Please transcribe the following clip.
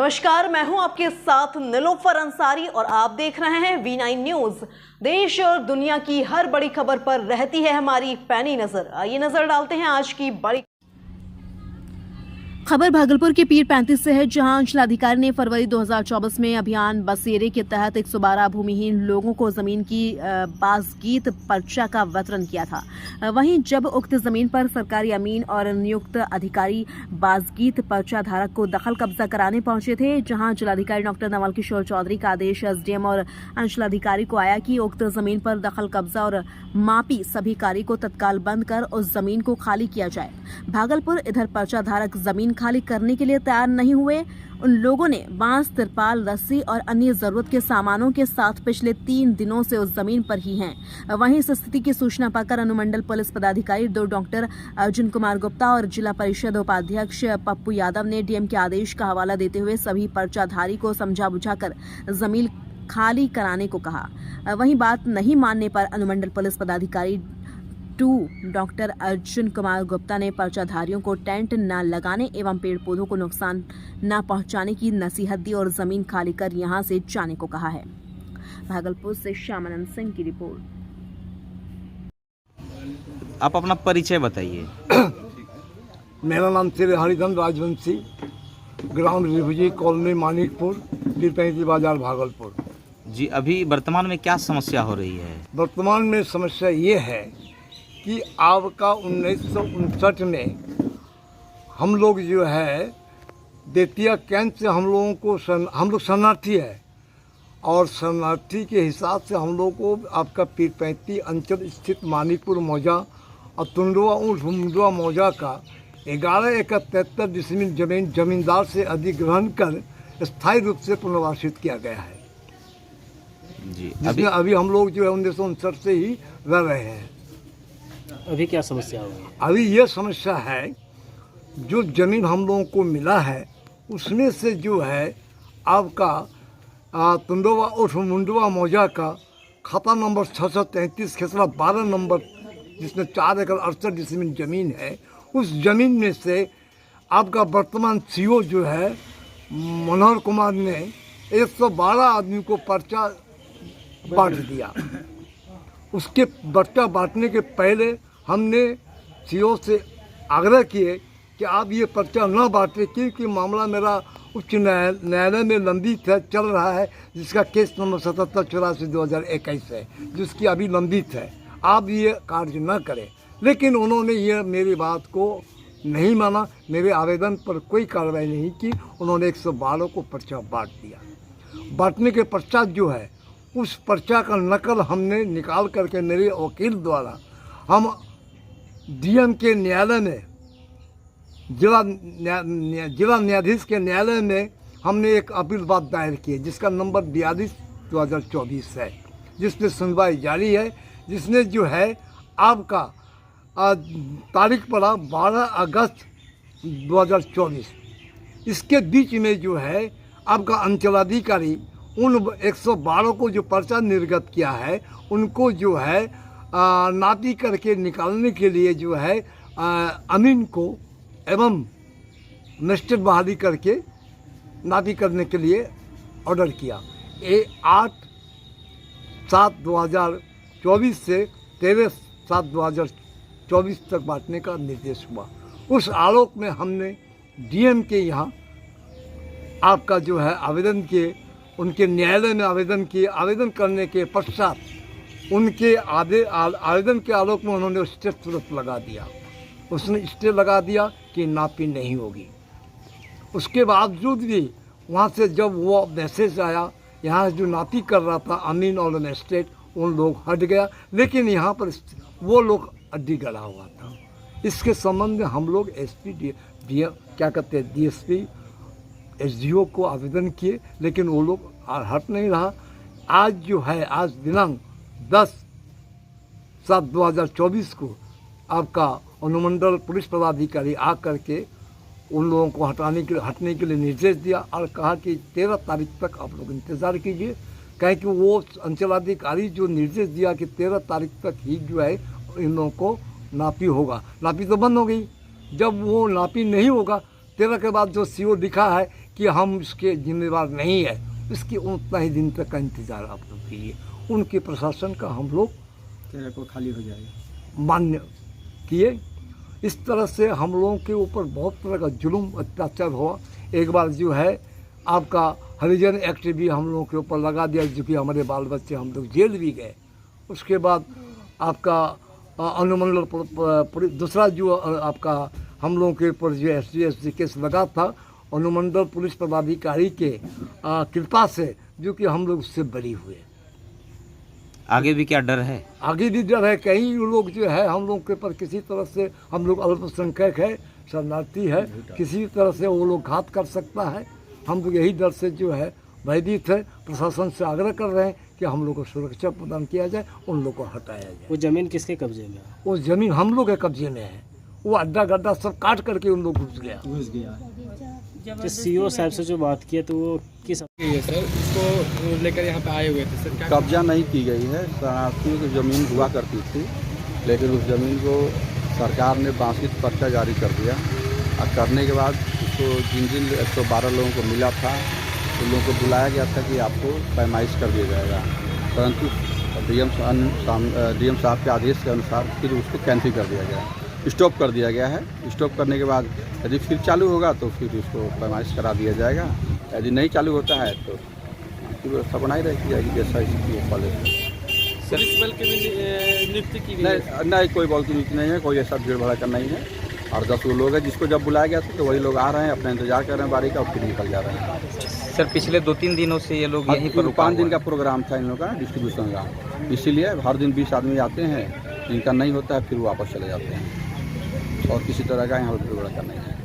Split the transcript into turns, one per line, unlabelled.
नमस्कार, मैं हूं आपके साथ निलोफर अंसारी और आप देख रहे हैं V9 न्यूज। देश और दुनिया की हर बड़ी खबर पर रहती है हमारी पैनी नजर। आइए नजर डालते हैं आज की बड़ी खबर भागलपुर के पीर 35 से है, जहां अंचलाधिकारी ने फरवरी 2024 में अभियान बसेरे के तहत 112 भूमिहीन लोगों को जमीन की बाज़गीत पर्चा का वितरण किया था। वहीं जब उक्त जमीन पर सरकारी अमीन और नियुक्त अधिकारी बाज़गीत पर्चा धारक को दखल कब्जा कराने पहुंचे थे, जहां जिलाधिकारी डॉक्टर नवल किशोर चौधरी का आदेश SDM और अंचलाधिकारी को आया कि उक्त जमीन पर दखल कब्जा और मापी सभी कार्य को तत्काल बंद कर उस जमीन को खाली किया जाए। भागलपुर इधर पर्चा धारक जमीन खाली करने के लिए तैयार नहीं हुए। उन लोगों ने बांस, तिरपाल, रस्सी और अन्य जरूरत के सामानों के साथ पिछले 3 दिनों से उस जमीन पर ही हैं। वहीं इस स्थिति की सूचना पाकर अनुमंडल पुलिस पदाधिकारी 2 डॉक्टर अर्जुन कुमार गुप्ता और जिला परिषद उपाध्यक्ष पप्पू यादव ने DM के आदेश का हवाला देते हुए सभी पर्चाधारी को समझा बुझाकर जमीन खाली कराने को कहा। वहीं बात नहीं मानने पर अनुमंडल पुलिस पदाधिकारी 2 डॉक्टर अर्जुन कुमार गुप्ता ने पर्चाधारियों को टेंट न लगाने एवं पेड़ पौधों को नुकसान न पहुंचाने की नसीहत दी और जमीन खाली कर यहां से जाने को कहा है। भागलपुर से श्यामानंद सिंह की रिपोर्ट।
आप अपना परिचय बताइए।
मेरा नाम Shri Haridhan Rajvanshi, ground refugee colony Manikpur, पीर 35 बाजार, भागलपुर।
जी, अभी वर्तमान में क्या समस्या हो रही है?
वर्तमान में समस्या ये है कि आपका 1959 में हम लोग जो है बेतिया कैंप से हम लोग शरणार्थी है और शरणार्थी के हिसाब से हम लोग को आपका पीर 35 अंचल स्थित मानिकपुर मौजा और तुंडवा मौजा का 11 एकड़ 73 डिसमिल जमींदार से अधिग्रहण कर स्थायी रूप से पुनर्वासित किया गया है।
जी,
जिसमें अभी हम लोग जो है 1959 से ही रह रहे हैं।
अभी क्या समस्या होगी?
अभी ये समस्या है, जो जमीन हम लोगों को मिला है उसमें से जो है आपका तुंडवा और मुंडवा मौजा का खाता नंबर 633 खेसरा 12 नंबर, जिसमें 4 एकड़ 68 डिसमिल जमीन है, उस जमीन में से आपका वर्तमान CO जो है मनोहर कुमार ने 112 आदमी को पर्चा बांट दिया। उसके पर्चा बांटने के पहले हमने CO से आग्रह किए कि आप ये पर्चा न बांटें, क्योंकि मामला मेरा उच्च न्यायालय में लंबित है, चल रहा है, जिसका केस नंबर 7784/2021 है, जिसकी अभी लंबित है। आप ये कार्य न करें। लेकिन उन्होंने ये मेरी बात को नहीं माना, मेरे आवेदन पर कोई कार्रवाई नहीं की। उन्होंने 112 को पर्चा बांट दिया। बांटने के पश्चात जो है उस पर्चा का नकल हमने निकाल करके मेरे वकील द्वारा हम DM के न्यायालय में, जिला न्यायाधीश के न्यायालय में हमने एक अपील बात दायर की है, जिसका नंबर 42/2024 है, जिसमें सुनवाई जारी है, जिसने जो है आपका तारीख पड़ा 12 अगस्त 2024। इसके बीच में जो है आपका अंचलाधिकारी उन 112 को जो पर्चा निर्गत किया है उनको जो है नापी करके निकालने के लिए जो है अमीन को एवं मजिस्ट्रेट बहाली करके नापी करने के लिए ऑर्डर किया। 8/7/2024 से 13/7/2024 तक बांटने का निर्देश हुआ। उस आलोक में हमने DM के यहाँ आपका जो है आवेदन किए, उनके न्यायालय में आवेदन किए। आवेदन करने के पश्चात उनके आवेदन के आलोक में उन्होंने स्टे तुरंत लगा दिया। उसने स्टे लगा दिया कि नापी नहीं होगी। उसके बावजूद भी वहाँ से जब वो मैसेज आया, यहाँ जो नापी कर रहा था अमीन और मजिस्ट्रेट, उन लोग हट गया, लेकिन यहाँ पर वो लोग अड्डी गड़ा हुआ था। इसके संबंध में हम लोग DSP SDO को आवेदन किए, लेकिन वो लोग हट नहीं रहा। आज जो है, आज दिनांक 10/7/2024 को आपका अनुमंडल पुलिस पदाधिकारी आ करके उन लोगों को हटने के लिए निर्देश दिया और कहा कि 13 तारीख तक आप लोग इंतज़ार कीजिए। कहें कि वो अंचलाधिकारी जो निर्देश दिया कि 13 तारीख तक ही जो है इन लोगों को नापी होगा, नापी तो बंद हो गई। जब वो नापी नहीं होगा, 13 के बाद जो CO लिखा है कि हम इसके जिम्मेवार नहीं है, इसके उतना ही दिन तक का इंतज़ार आप लोग कीजिए। उनके प्रशासन का हम लोग
को खाली हो जाएगा।
मान्य किए। इस तरह से हम लोगों के ऊपर बहुत तरह का जुल्म अत्याचार हुआ। एक बार जो है आपका हरिजन एक्ट भी हम लोगों के ऊपर लगा दिया, जो कि हमारे बाल बच्चे हम लोग जेल भी गए। उसके बाद आपका अनुमंडल दूसरा जो आपका हम लोगों के ऊपर जो SC केस लगा था, अनुमंडल पुलिस पदाधिकारी के कृपा से, जो कि हम लोग उससे बरी हुए।
आगे भी क्या डर है?
आगे भी डर है, कहीं लोग जो है हम लोग के ऊपर किसी तरह से, हम लोग अल्पसंख्यक है, शरणार्थी है, किसी तरह से वो लोग घात कर सकता है। हम लोग यही डर से जो है भयभीत है। प्रशासन से आग्रह कर रहे हैं कि हम लोग को सुरक्षा प्रदान किया जाए, उन लोग को हटाया जाए।
वो ज़मीन किसके कब्जे में है?
वो ज़मीन हम लोग के कब्जे में है। वो अड्डा गड्ढा सब काट करके उन लोग घुस गया।
तो CO साहब से जो बात की है तो वो किस
ये सर इसको लेकर यहाँ पे आए हुए थे सर। क्या
कब्जा नहीं की गई है, शरणार्थियों की ज़मीन हुआ करती थी, लेकिन उस ज़मीन को सरकार ने बांसित पर्चा जारी कर दिया। और करने के बाद उसको जिन 112 लोगों को मिला था, उन लोगों को बुलाया गया था कि आपको पैमाइश कर दिया जाएगा, परंतु DM साहब के आदेश के अनुसार फिर उसको कैंसिल कर दिया गया, स्टॉप कर दिया गया है। स्टॉप करने के बाद यदि फिर चालू होगा तो फिर उसको पैमाइश करा दिया जाएगा। यदि नहीं चालू होता है तो उसकी व्यवस्था बनाई रखी जाएगी जैसा इसकी कॉलेज में।
पुलिस बल की भी नियुक्ति की
नहीं, कोई बल की नियुक्ति नहीं है, कोई ऐसा भीड़ भड़का नहीं है। और 10 लोग हैं जिसको जब बुलाया गया था तो वही लोग आ रहे हैं, अपना इंतजार कर रहे हैं बारी का, और फिर निकल जा रहे हैं।
सर पिछले 2-3 दिनों से ये लोग यहीं पर
5 दिन का प्रोग्राम था इन लोगों का डिस्ट्रीब्यूशन का, इसीलिए हर दिन 20 आदमी आते हैं, जिनका नहीं होता है फिर वापस चले जाते हैं, और किसी तरह का यहाँ पर भीड़ भड़का नहीं है।